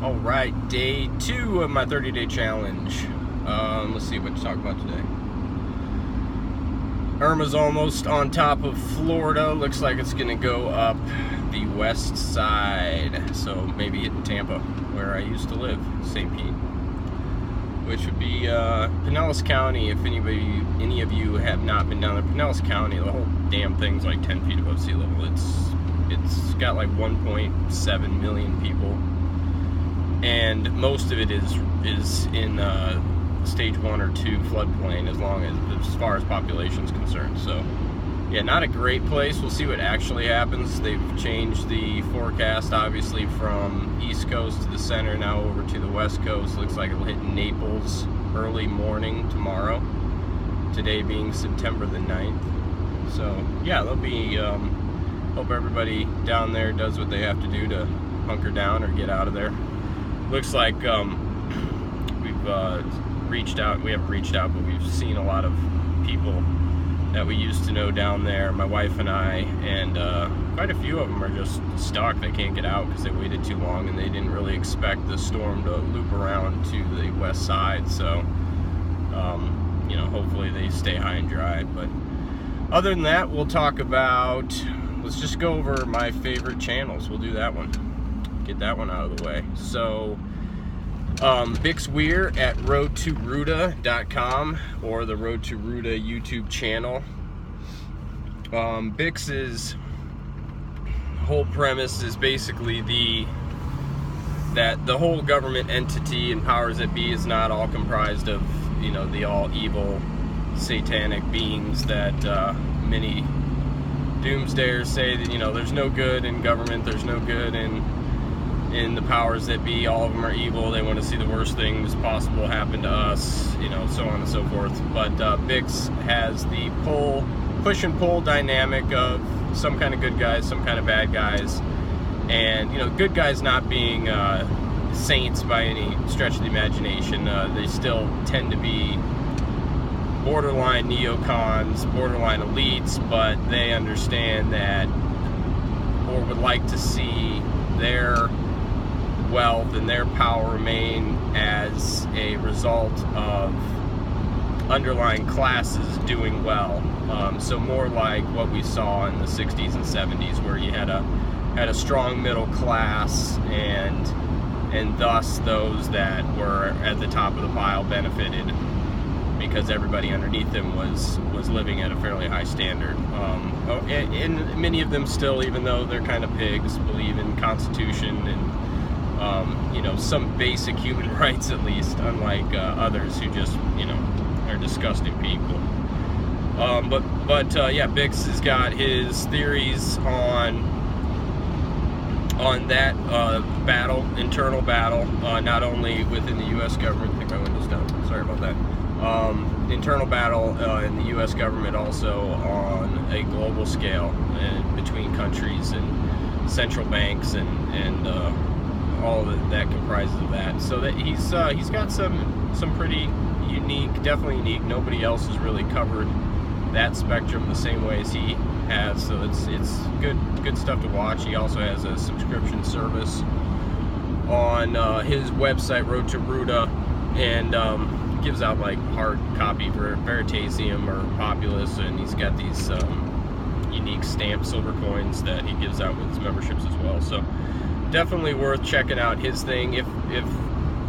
All right, day 2 of my 30-day challenge. Let's see what to talk about today. Irma's almost on top of Florida. Looks like it's gonna go up the west side, so maybe hitting Tampa, where I used to live, St. Pete, which would be Pinellas County. If any of you have not been down there, Pinellas County, the whole damn thing's like 10 feet above sea level. It's got like 1.7 million people, and most of it is in stage 1 or 2 floodplain, as far as population is concerned. So yeah, not a great place. We'll see what actually happens. They've changed the forecast, obviously, from East Coast to the center, now over to the West Coast. Looks like it'll hit Naples early morning tomorrow, today being September the 9th. So yeah, they'll be hope everybody down there does what they have to do to hunker down or get out of there. Looks like we've reached out. We haven't reached out, but we've seen a lot of people that we used to know down there, my wife and I, and quite a few of them are just stuck. They can't get out because they waited too long, and they didn't really expect the storm to loop around to the west side. So you know, hopefully they stay high and dry. But other than that, we'll talk about, let's just go over my favorite channels. We'll do that one, get that one out of the way. So Bix Weir at roadtoruta.com or the Road to Ruta YouTube channel. Bix's whole premise is basically that the whole government entity and powers that be is not all comprised of, you know, the all evil satanic beings that many doomsdayers say, that, you know, there's no good in government, there's no good in the powers that be, all of them are evil, they want to see the worst things possible happen to us, you know, so on and so forth. But Bix has the push and pull dynamic of some kind of good guys, some kind of bad guys, and, you know, good guys not being saints by any stretch of the imagination. They still tend to be borderline neocons, borderline elites, but they understand that, or would like to see their wealth and their power remain as a result of underlying classes doing well. So more like what we saw in the 60s and 70s, where you had a strong middle class, and thus those that were at the top of the pile benefited because everybody underneath them was living at a fairly high standard. And many of them still, even though they're kind of pigs, believe in Constitution and you know, some basic human rights at least, unlike others who just, you know, are disgusting people. But yeah, Bix has got his theories on that internal battle, not only within the U.S. government. I think my window's down. Sorry about that. Internal battle in the U.S. government, also on a global scale, and between countries and central banks and all that comprises of that. So that he's got some pretty unique, definitely unique. Nobody else has really covered that spectrum the same way as he has. So it's good stuff to watch. He also has a subscription service on his website, Road to Ruta, and gives out like hard copy for Veritasium or Populous, and he's got these unique stamped silver coins that he gives out with his memberships as well. So definitely worth checking out his thing, if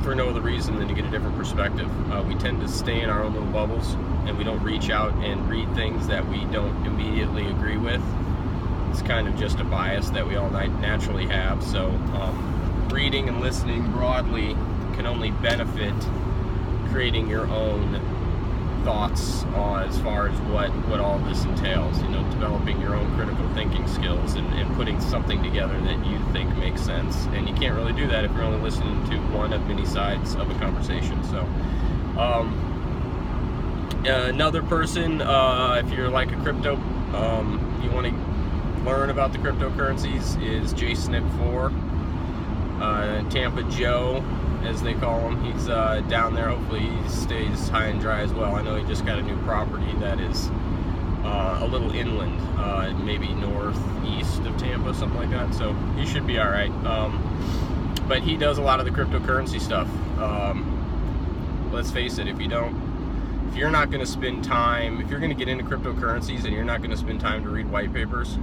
for no other reason than to get a different perspective. We tend to stay in our own little bubbles, and we don't reach out and read things that we don't immediately agree with. It's kind of just a bias that we all naturally have. So reading and listening broadly can only benefit creating your own thoughts on as far as what all this entails, you know, developing your own critical thinking skills and putting something together that you think makes sense. And you can't really do that if you're only listening to one of many sides of a conversation. So another person, if you're like a crypto, you want to learn about the cryptocurrencies, is JSNIP4, Tampa Joe, as they call him. He's down there. Hopefully he stays high and dry as well. I know he just got a new property that is a little inland, maybe northeast of Tampa, something like that. So he should be all right. but he does a lot of the cryptocurrency stuff. Let's face it, if you're not going to spend time, if you're going to get into cryptocurrencies and you're not going to spend time to read white papers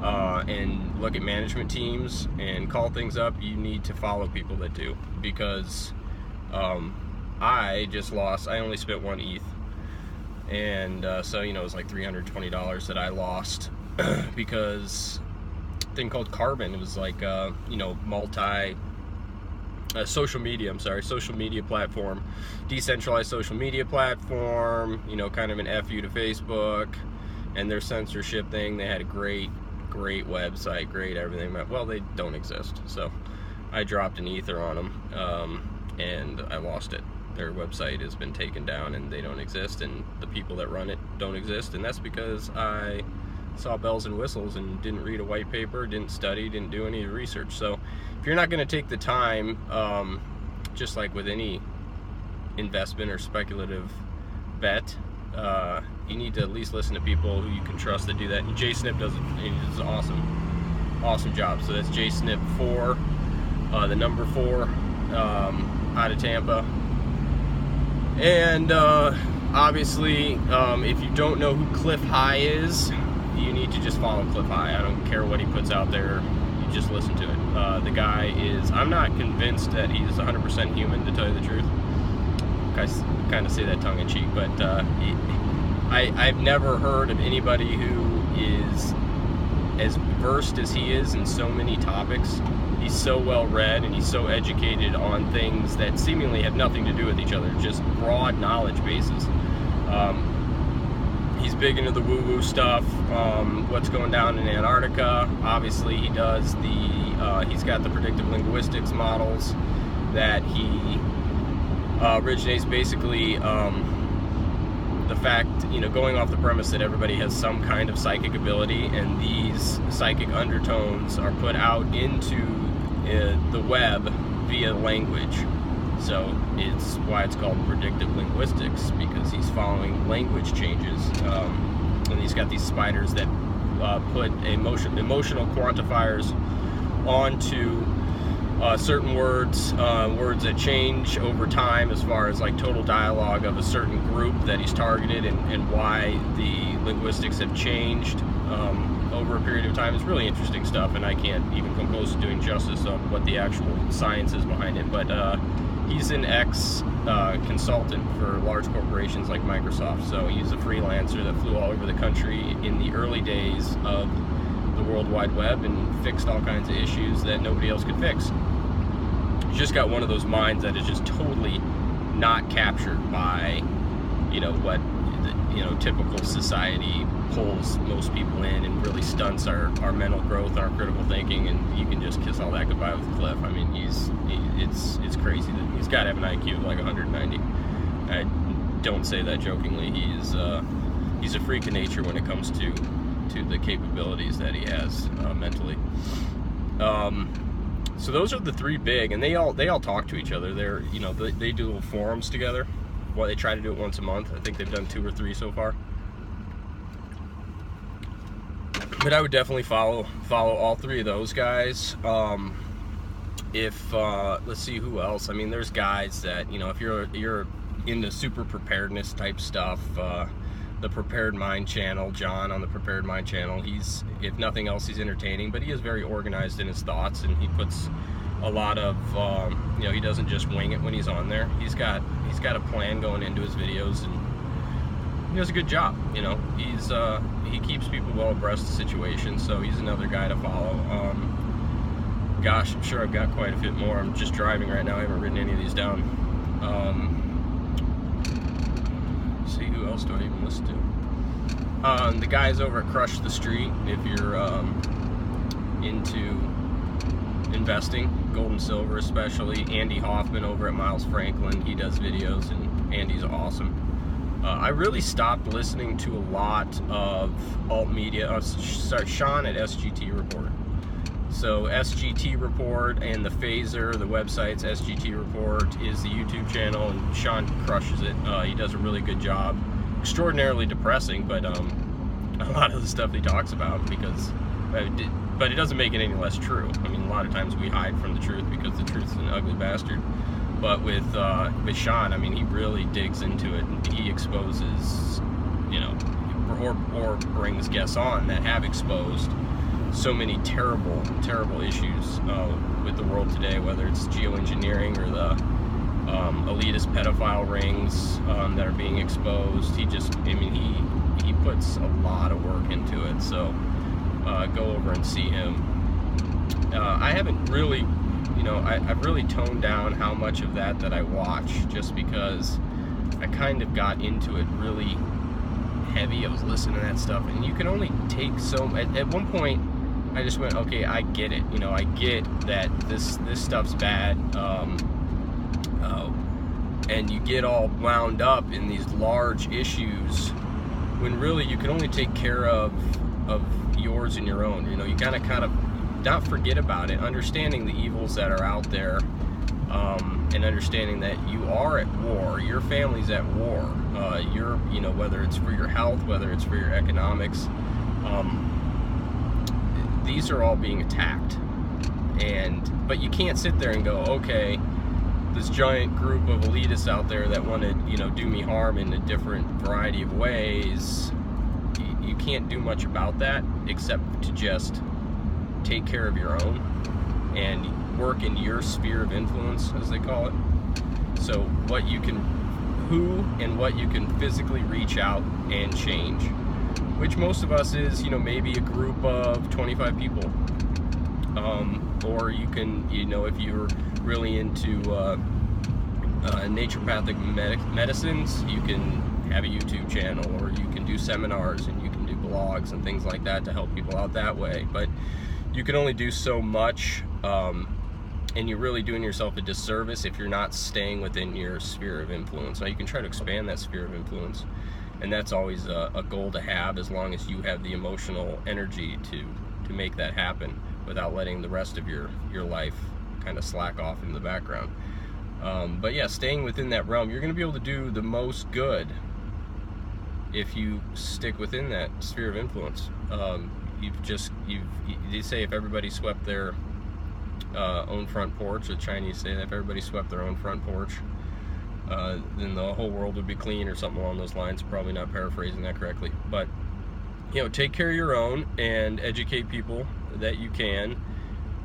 and look at management teams and call things up, you need to follow people that do. Because I only spent 1 ETH, and so it was like $320 that I lost because a thing called Carbon, it was like social media platform, decentralized social media platform, kind of an FU to Facebook and their censorship thing. They had a great website, great everything. Well, they don't exist, so I dropped an Ether on them, and I lost it. Their website has been taken down and they don't exist, and the people that run it don't exist, and that's because I saw bells and whistles and didn't read a white paper, didn't study, didn't do any research. So if you're not going to take the time, just like with any investment or speculative bet, you need to at least listen to people who you can trust that do that. And JSnip does an awesome job. So that's JSnip4, the number 4, out of Tampa. And obviously, if you don't know who Cliff High is, you need to just follow Cliff High. I don't care what he puts out there, you just listen to it. The guy is, I'm not convinced that he's 100% human, to tell you the truth. I kind of say that tongue in cheek, but I've never heard of anybody who is as versed as he is in so many topics. He's so well read and he's so educated on things that seemingly have nothing to do with each other, just broad knowledge bases. He's big into the woo-woo stuff, what's going down in Antarctica. Obviously, he does he's got the predictive linguistics models that he originates basically the fact, going off the premise that everybody has some kind of psychic ability, and these psychic undertones are put out into the web via language. So it's why it's called predictive linguistics, because he's following language changes. And he's got these spiders that put emotional quantifiers onto certain words that change over time, as far as like total dialogue of a certain group that he's targeted, and why the linguistics have changed over a period of time. It's really interesting stuff, and I can't even come close to doing justice on what the actual science is behind it. But he's an ex-consultant for large corporations like Microsoft, so he's a freelancer that flew all over the country in the early days of the World Wide Web and fixed all kinds of issues that nobody else could fix. He's just got one of those minds that is just totally not captured by, what typical society pulls most people in and really stunts our mental growth, our critical thinking, and you can just kiss all that goodbye with Cliff. I mean, it's crazy that he's got to have an IQ of like 190. I don't say that jokingly. He's a freak of nature when it comes to the capabilities that he has mentally. So those are the 3 big, and they all talk to each other. They're they do little forums together. Well, they try to do it once a month. I think they've done 2 or 3 so far. But I would definitely follow all 3 of those guys. Let's see who else. I mean, there's guys that, if you're into super preparedness type stuff, the Prepared Mind channel, John on the Prepared Mind channel, he's, if nothing else, he's entertaining, but he is very organized in his thoughts, and he puts a lot of, he doesn't just wing it when he's on there. He's got a plan going into his videos, and he does a good job. He keeps people well abreast of the situation, so he's another guy to follow. Gosh, I'm sure I've got quite a bit more. I'm just driving right now. I haven't written any of these down. See, who else do I even listen to? The guys over at Crush the Street, if you're into investing, gold and silver especially. Andy Hoffman over at Miles Franklin, he does videos, and Andy's awesome. I really stopped listening to a lot of alt media. Sean at SGT Report. So SGT Report and the Phaser, the website's SGT Report, is the YouTube channel, and Sean crushes it. He does a really good job. Extraordinarily depressing, but a lot of the stuff he talks about, because But it doesn't make it any less true. I mean, a lot of times we hide from the truth because the truth is an ugly bastard. But with Sean, I mean, he really digs into it, and he exposes, you know, or brings guests on that have exposed so many terrible, terrible issues with the world today, whether it's geoengineering or the elitist pedophile rings that are being exposed. He just, I mean, he puts a lot of work into it. So go over and see him. I haven't really, you know, I've really toned down how much of that I watch, just because I kind of got into it really heavy. I was listening to that stuff, and you can only take so. At one point, I just went, okay, I get it. You know, I get that this stuff's bad, and you get all wound up in these large issues when really you can only take care of yours and your own. You know, you kind of not forget about it, understanding the evils that are out there, and understanding that you are at war, your family's at war, you know, whether it's for your health, whether it's for your economics, these are all being attacked. But you can't sit there and go, okay, this giant group of elitists out there that want to, you know, do me harm in a different variety of ways. You can't do much about that except to just take care of your own and work in your sphere of influence, as they call it. So what you can physically reach out and change, which most of us is, you know, maybe a group of 25 people, or you can, you know, if you're really into naturopathic medicines, you can have a YouTube channel, or you can do seminars, and you can do blogs and things like that to help people out that way. But you can only do so much, and you're really doing yourself a disservice if you're not staying within your sphere of influence. Now, you can try to expand that sphere of influence, and that's always a goal to have, as long as you have the emotional energy to make that happen without letting the rest of your life kind of slack off in the background. But yeah, staying within that realm, you're going to be able to do the most good if you stick within that sphere of influence. They say if everybody swept their own front porch, the Chinese say that if everybody swept their own front porch, then the whole world would be clean, or something along those lines. Probably not paraphrasing that correctly, but you know, take care of your own and educate people that you can,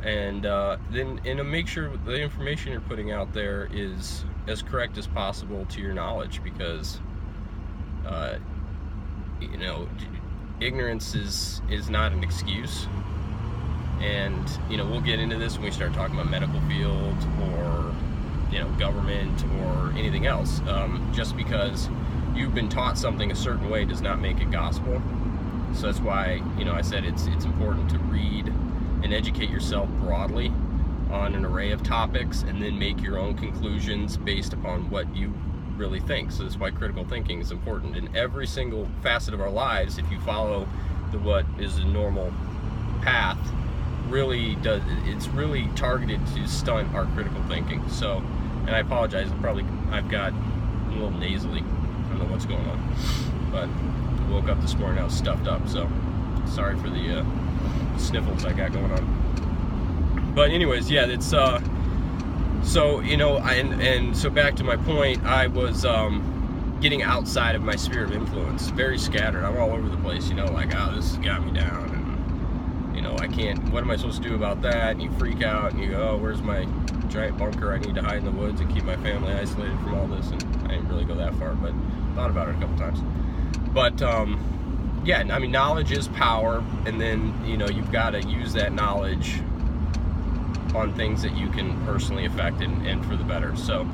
and then make sure the information you're putting out there is as correct as possible to your knowledge, because you know, ignorance is not an excuse. And you know, we'll get into this when we start talking about medical field, or you know, government, or anything else. Just because you've been taught something a certain way does not make it gospel. So that's why, you know, I said it's important to read and educate yourself broadly on an array of topics, and then make your own conclusions based upon what you really think. So that's why critical thinking is important in every single facet of our lives. If you follow what is a normal path, it's really targeted to stunt our critical thinking. So, and I apologize, I've got a little nasally. I don't know what's going on, but I woke up this morning, I was stuffed up, so sorry for the sniffles I got going on. But anyways, yeah, it's so, you know, so back to my point, I was getting outside of my sphere of influence, very scattered. I'm all over the place, you know, like, oh, this has got me down, and you know, I can't, what am I supposed to do about that? And you freak out, and you go, oh, where's my giant bunker? I need to hide in the woods and keep my family isolated from all this. And I didn't really go that far, but thought about it a couple times. But yeah, I mean, knowledge is power, and then, you know, you've got to use that knowledge on things that you can personally affect and for the better. So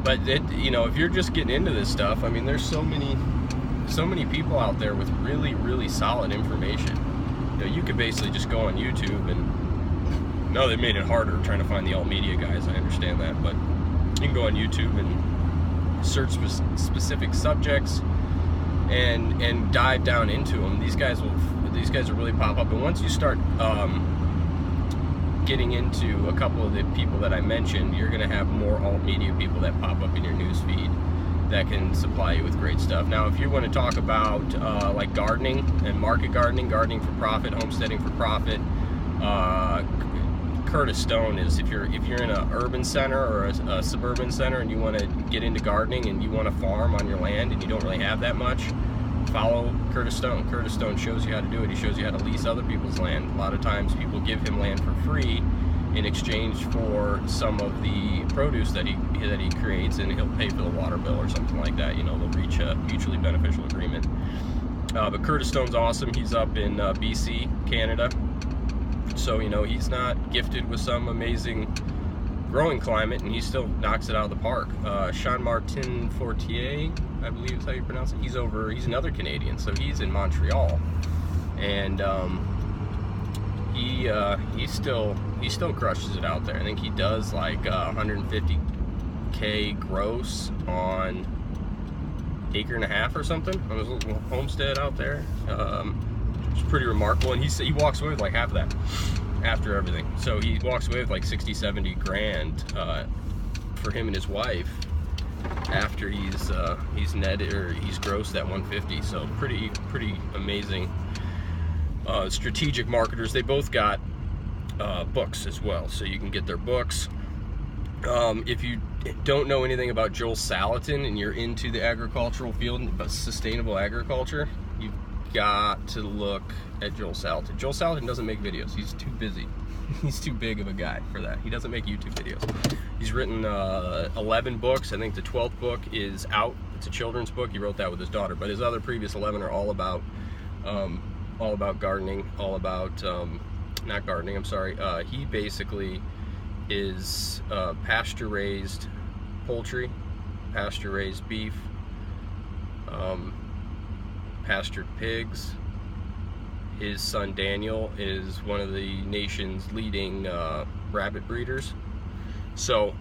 but you know, if you're just getting into this stuff, I mean, there's so many people out there with really, really solid information. You know, you could basically just go on YouTube, and no, they made it harder trying to find the alt media guys, I understand that, but you can go on YouTube and search specific subjects and dive down into them. These guys will really pop up, and once you start getting into a couple of the people that I mentioned, you're going to have more alt media people that pop up in your news feed, that can supply you with great stuff. Now, if you want to talk about like gardening and market gardening, gardening for profit, homesteading for profit, Curtis Stone is, if you're in an urban center or a suburban center and you want to get into gardening and you want to farm on your land and you don't really have that much, follow Curtis Stone. Curtis Stone shows you how to do it. He shows you how to lease other people's land. A lot of times people give him land for free in exchange for some of the produce that he creates, and he'll pay for the water bill or something like that. You know, they'll reach a mutually beneficial agreement. But Curtis Stone's awesome. He's up in BC, Canada. So, you know, he's not gifted with some amazing growing climate, and he still knocks it out of the park. Jean-Martin Fortier, I believe is how you pronounce it. He's another Canadian, so he's in Montreal, and he still crushes it out there. I think he does like 150K gross on acre and a half or something on his little homestead out there. It's pretty remarkable, and he walks away with like half of that after everything. So he walks away with like 60-70 grand for him and his wife after he's netted, or he's grossed that 150. So pretty amazing. Strategic marketers. They both got books as well, so you can get their books. If you don't know anything about Joel Salatin and you're into the agricultural field, but sustainable agriculture, you've got to look at Joel Salatin. Joel Salatin doesn't make videos. He's too busy. He's too big of a guy for that. He doesn't make YouTube videos. He's written 11 books. I think the 12th book is out. It's a children's book. He wrote that with his daughter, but his other previous 11 are all about gardening, all about not gardening, I'm sorry. He basically is pasture-raised poultry, pasture-raised beef, pastured pigs. His son Daniel is one of the nation's leading rabbit breeders. So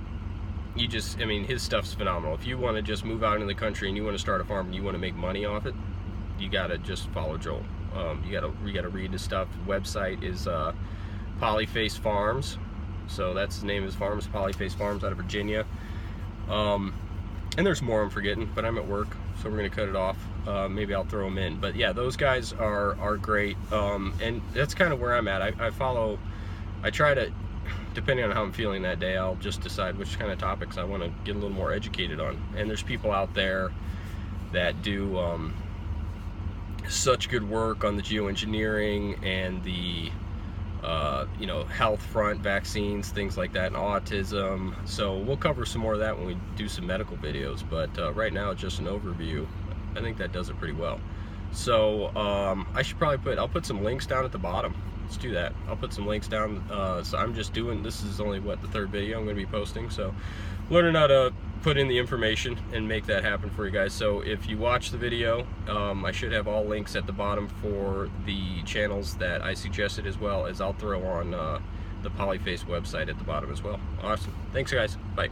I mean, his stuff's phenomenal. If you want to just move out into the country and you want to start a farm and you want to make money off it, you gotta just follow Joel. You gotta read his stuff. Website is Polyface Farms. So that's the name of his farm, is Polyface Farms out of Virginia. And there's more I'm forgetting, but I'm at work, so we're gonna cut it off. Maybe I'll throw them in. But yeah, those guys are great. And that's kind of where I'm at. I try to, depending on how I'm feeling that day, I'll just decide which kind of topics I want to get a little more educated on. And there's people out there that do such good work on the geoengineering and the you know, health front, vaccines, things like that, and autism. So we'll cover some more of that when we do some medical videos, but right now it's just an overview. I think that does it pretty well. So I should probably I'll put some links down at the bottom. Let's do that. I'll put some links down. So I'm just doing, this is only what, the third video I'm going to be posting, so learning how to put in the information and make that happen for you guys. So if you watch the video, I should have all links at the bottom for the channels that I suggested, as well as I'll throw on the Polyface website at the bottom as well. Awesome. Thanks guys. Bye.